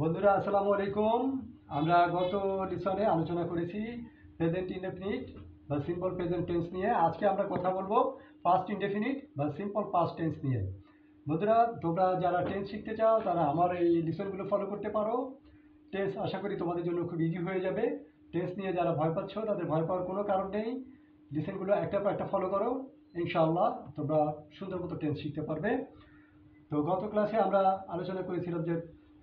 বন্ধুরা আসসালামু আলাইকুম। আমরা গত লিসনে আলোচনা করেছি প্রেজেন্ট ইনডেফিনিট বা সিম্পল প্রেজেন্ট টেন্স নিয়ে। আজকে আমরা কথা বলবো পাস্ট ইনডেফিনিট বা সিম্পল পাস্ট টেন্স নিয়ে। বন্ধুরা, তোমরা যারা টেন্স শিখতে চাও তারা আমার এই লিসনগুলো ফলো করতে পারো। টেন্স আশা করি তোমাদের জন্য খুব ইজি হয়ে যাবে। টেন্স নিয়ে যারা ভয় পাচ্ছ তাদের ভয় পাওয়ার কোনো কারণ নেই। লিসনগুলো একটা পর একটা ফলো করো, ইনশাআল্লাহ তোমরা সুন্দর মতো টেন্স শিখতে পারবে। তো গত ক্লাসে আমরা আলোচনা করেছিলাম যে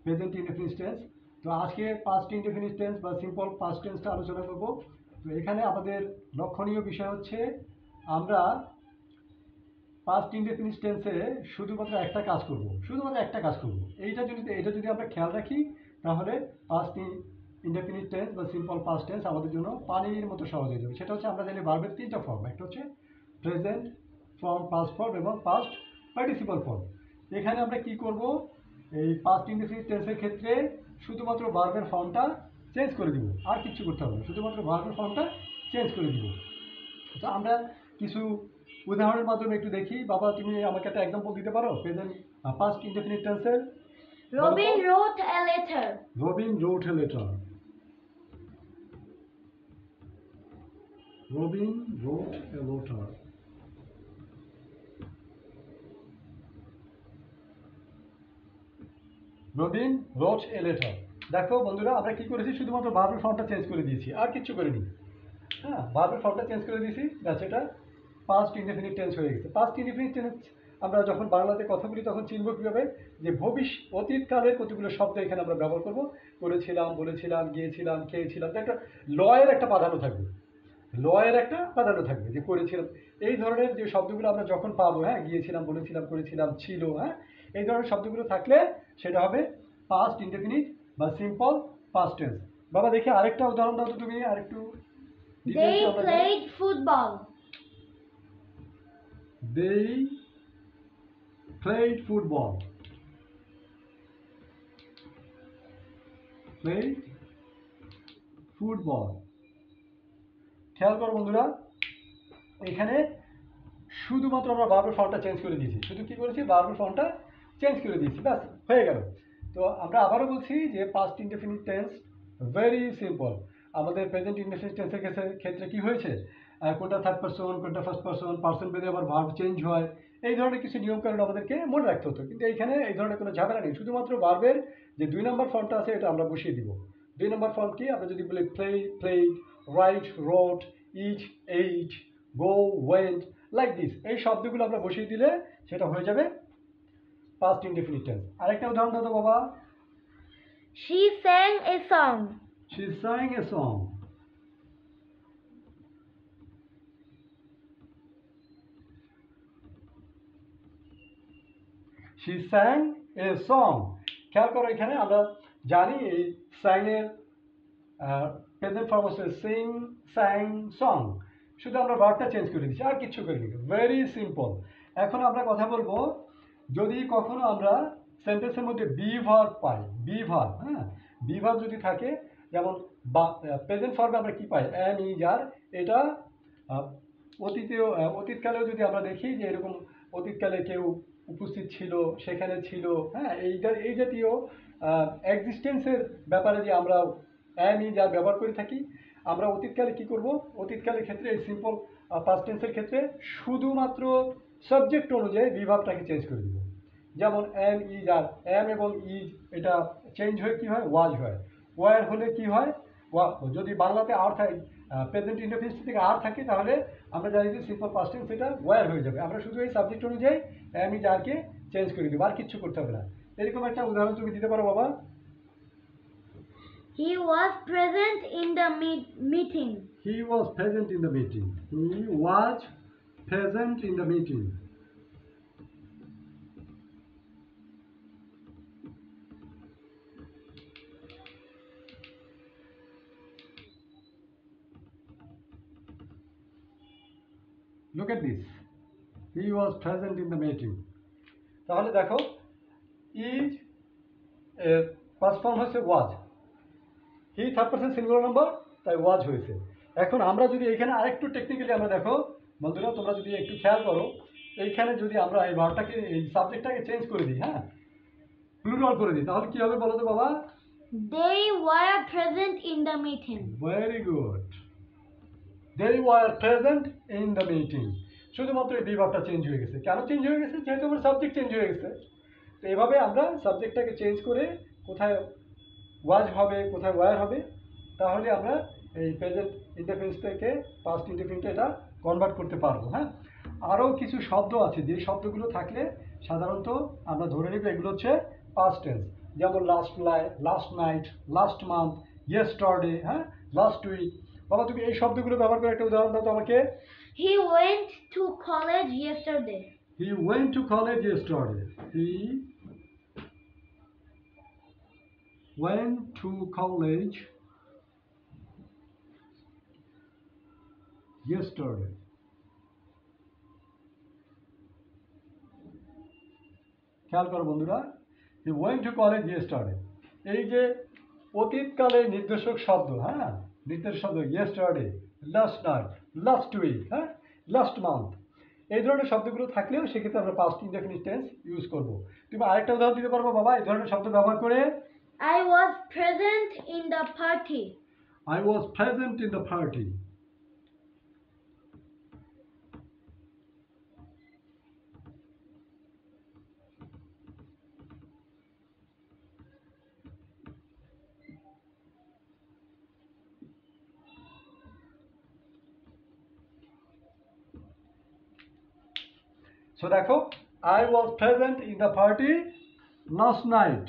প্রেজেন্ট ইনডেফিনিট টেন্স। তো আজকে পাস্ট ইনডেফিনিট টেন্স বা সিম্পল পাস্ট টেন্সটা আলোচনা করব। তো এখানে আমাদের লক্ষণীয় বিষয় হচ্ছে আমরা পাস্ট ইনডেফিনিট টেন্সে শুধুমাত্র একটা কাজ করব, এটা যদি আমরা খেয়াল রাখি তাহলে পাস্ট ইনডেফিনিট টেন্স বা সিম্পল পাস্ট টেন্স আমাদের জন্য পানির মতো সহজ হয়ে যাবে। সেটা হচ্ছে আমরা জানি ভার্বের তিনটা ফর্ম, একটা হচ্ছে প্রেজেন্ট ফর্ম, পাস্ট ফর্ম এবং পাস্ট পার্টিসিপাল ফর্ম। এখানে আমরা কি করব, এই পাস্ট ইনডেফিনিট টেন্সের ক্ষেত্রে শুধুমাত্র ভার্বের ফর্মটা চেঞ্জ করে দিব, আর কিছু করতে হবে না, শুধুমাত্র ভার্বের ফর্মটা চেঞ্জ করে দিব। তো আমরা কিছু উদাহরণের মাধ্যমে একটু দেখি। বাবা, তুমি আমাকে একটা এক্সাম্পল দিতে পারো প্রেজেন্ট পাস্ট ইনডেফিনিট টেন্সের? Robin wrote a letter. Robin wrote a letter. Robin wrote a letter. Robin wrote a letter. দেখো বন্ধুরা, আমরা কি করেছি, শুধুমাত্র ভার্বের ফর্মটা চেঞ্জ করে দিয়েছি, আর কিচ্ছু করিনি। হ্যাঁ, ভার্বের ফর্মটা চেঞ্জ করে দিয়েছি, ব্যাস, এটা পাস্ট ইনডেফিনিট টেন্স হয়ে গেছে। পাস্ট ইনডেফিনিট টেন্স আমরা যখন বাংলাতে কথা বলি তখন চিনব কীভাবে, যে অতীতকালের কতগুলো শব্দ এখানে আমরা ব্যবহার করব। করেছিলাম, বলেছিলাম, গিয়েছিলাম, খেয়েছিলাম, একটা লয়ের একটা প্রাধান্য থাকবে, যে করেছিলাম। এই ধরনের যে শব্দগুলো আমরা যখন পাবো, হ্যাঁ, গিয়েছিলাম, বলেছিলাম, করেছিলাম, ছিল, হ্যাঁ, এই ধরনের শব্দগুলো থাকলে সেটা হবে পাস্ট ইনডেফিনিট বা সিম্পল পাস্ট টেন্স। বাবা, দেখি আরেকটা উদাহরণ দাও তো তুমি, আরেকটু। They played football. They played football. Played football. খেয়াল করো বন্ধুরা, এখানে শুধুমাত্র আমরা ভার্বের ফর্মটা চেঞ্জ করে দিয়েছি। শুধু কি করেছি, ভার্বের ফর্মটা চেঞ্জ করে দিয়েছি, ব্যাস হয়ে গেল। তো আমরা আবারও বলছি যে past indefinite tense very simple. আমাদের প্রেজেন্ট ইনডেফিনিট টেন্সের ক্ষেত্রে কি হয়েছে, কোনটা থার্ড পারসন, কোনটা ফার্স্ট পারসন, পারসন ভেদে আবার ভার্ব চেঞ্জ হয়, এই ধরনের কিছু নিয়মকানুন আমাদেরকে মনে রাখতে হতো। কিন্তু এইখানে এই ধরনের কোনো ঝামেলা নেই, শুধুমাত্র ভার্বের যে 2 নম্বর ফর্মটা আছে এটা আমরা বসিয়ে দিব। 2 নম্বর ফর্ম কি, আমরা যদি বলি played, write, wrote, eat, ate, go, went, like this, এই শব্দগুলো আমরা বসিয়ে দিলে সেটা হয়ে যাবে পাস্ট ইনডেফিনিট টেন্স। আরেকটা উদাহরণ দাও তো বাবা। She sang a song. She sang a song. She sang a song. খেয়াল করো, এখানে আমরা জানি এই sang এর প্রেজেন্ট ফর্ম হচ্ছে সিং, স্যাং, সং। শুধু আমরা ভার্বটা চেঞ্জ করে দিচ্ছি, আর কিচ্ছু করিনি, ভেরি সিম্পল। এখন আমরা কথা বলবো, যদি কখনো আমরা সেন্টেন্সের মধ্যে be verb pi, be verb, হ্যাঁ, বি ভার্ব যদি থাকে, যেমন প্রেজেন্ট ফর্মে আমরা কি পাই, এম ইজ আর, এটা অতীতকালেও যদি আমরা দেখি যে এরকম অতীতকালে কেউ উপস্থিত ছিল, সেখানে ছিল, হ্যাঁ, এই জাতীয় এক্সিস্টেন্সের ব্যাপারে যে আমরা অ্যাম ইজ আর ব্যবহার করে থাকি, আমরা অতীতকালে কি করব, অতীতকালের ক্ষেত্রে এই সিম্পল পাস্ট টেন্সের ক্ষেত্রে শুধুমাত্র সাবজেক্ট অনুযায়ী বিভাগটাকে চেঞ্জ করে দেব। যেমন এম ইজ আর, এম এবং ইজ এটা চেঞ্জ হয়ে কি হয়, ওয়াজ হয়। ওয়ার হলে কি হয়, যদি বাংলাতে আর থাকে, প্রেজেন্ট ইনডেফিনিট থেকে আর থাকে, তাহলে আমরা জানি যে সিম্পল পাস্ট টেন্স এটা ওয়ার হয়ে যাবে। আমরা শুধু এই সাবজেক্ট অনুযায়ী এম ইজ আরকে চেঞ্জ করে দেবো, আর কিচ্ছু করতে হবে না। এরকম একটা উদাহরণ তুমি দিতে পারো বাবা? He was present in the meeting. He was present in the meeting. He was present in the meeting. Look at this. He was present in the meeting. তাহলে দেখো, ইজ পাস্ট ফর্ম হচ্ছে was, he third person singular number, তাই was হয়েছে। এখন আমরা যদি এখানে আরেকটু টেকনিক্যালি আমরা দেখো বন্ধুরা, তোমরা যদি একটু খেয়াল করো, এইখানে যদি আমরা এই ভার্বটাকে, এই সাবজেক্টটাকে চেঞ্জ করে দিই, হ্যাঁ, প্লুরাল করে দিই, তাহলে কি হবে বলো তো বাবা? They were present in the meeting. Very good. They were present in the meeting. শুধুমাত্র এই বিভাগটা চেঞ্জ হয়ে গেছে। কেন চেঞ্জ হয়ে গেছে? যেহেতু আমার সাবজেক্ট চেঞ্জ হয়ে গেছে। তো এভাবে আমরা সাবজেক্টটাকে চেঞ্জ করে কোথায় ওয়াজ হবে, কোথায় ওয়্যার হবে, তাহলে আমরা এই প্রেজেন্ট ইনডেফিনিট থেকে পাস্ট ইনডেফিনিটে এটা কনভার্ট করতে পারবো। হ্যাঁ, আরও কিছু শব্দ আছে যে শব্দগুলো থাকলে সাধারণত আমরা ধরে নিব এগুলো হচ্ছে পাস্ট টেন্স, যেমন last night, last month, yesterday, হ্যাঁ, লাস্ট উইক। বাবা তুমি এই শব্দগুলো ব্যবহার করে একটা উদাহরণ দাও তো আমাকে। He went to college yesterday. He went to college yesterday. He went to college yesterday. খেয়াল করো বন্ধুরা, he went to college yesterday. এই যে অতীতকালে নির্দেশক শব্দ, হ্যাঁ, নির্দেশক শব্দ yesterday, last night, last week, হ্যাঁ, last month, এই ধরনের শব্দগুলো থাকলেও সেক্ষেত্রে আমরা পাস্ট ইনডেফিনিট টেন্স ইউজ করব। তুমি আরেকটা উদাহরণ দিতে পারবো বাবা এই ধরনের শব্দ ব্যবহার করে? I was present in the party. I was present in the party. So দেখো, I was present in the party last night.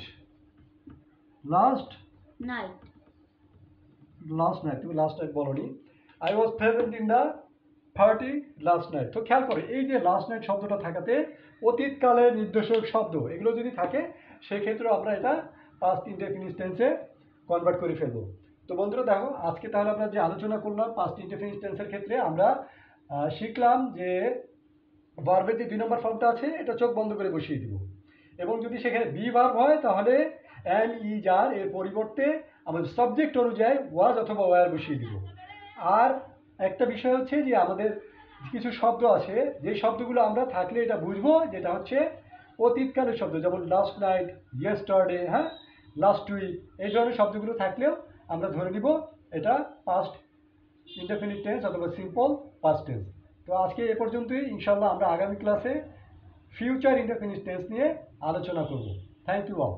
Last Night. night, তুমি লাস্ট নাইট বলনি। I was present in the party last night. তো খেয়াল করো এই যে last night শব্দটা থাকাতে অতীতকালের নির্দেশক শব্দ এগুলো যদি থাকে সেক্ষেত্রে আমরা এটা পাস্ট ইনডেফিনিট টেন্সে কনভার্ট করে ফেলবো। তো বন্ধুরা দেখো, আজকে তাহলে আমরা যে আলোচনা করলাম পাস্ট ইনডেফিনিট টেন্সের ক্ষেত্রে আমরা শিখলাম যে ভার্বের যে 2 নম্বর ফর্মটা আছে এটা চোখ বন্ধ করে বসিয়ে দিব, এবং যদি সেখানে বি ভার্ব হয় তাহলে এম ইজ আর এর পরিবর্তে আমাদের সাবজেক্ট অনুযায়ী ওয়াজ অথবা ওয়্যার বসিয়ে দিব। আর একটা বিষয় হচ্ছে যে আমাদের কিছু শব্দ আছে যে শব্দগুলো আমরা থাকলে এটা বুঝবো যেটা হচ্ছে অতীতকালের শব্দ, যেমন লাস্ট নাইট, ইয়েস্টারডে, হ্যাঁ, লাস্ট উইক, এই ধরনের শব্দগুলো থাকলেও আমরা ধরে নিব এটা পাস্ট ইনডেফিনিট টেন্স অথবা সিম্পল পাস্ট টেন্স। তো আজকে এ পর্যন্তই, ইনশাল্লাহ আমরা আগামী ক্লাসে ফিউচার ইনডেফিনিট টেন্স নিয়ে আলোচনা করব। Thank you all.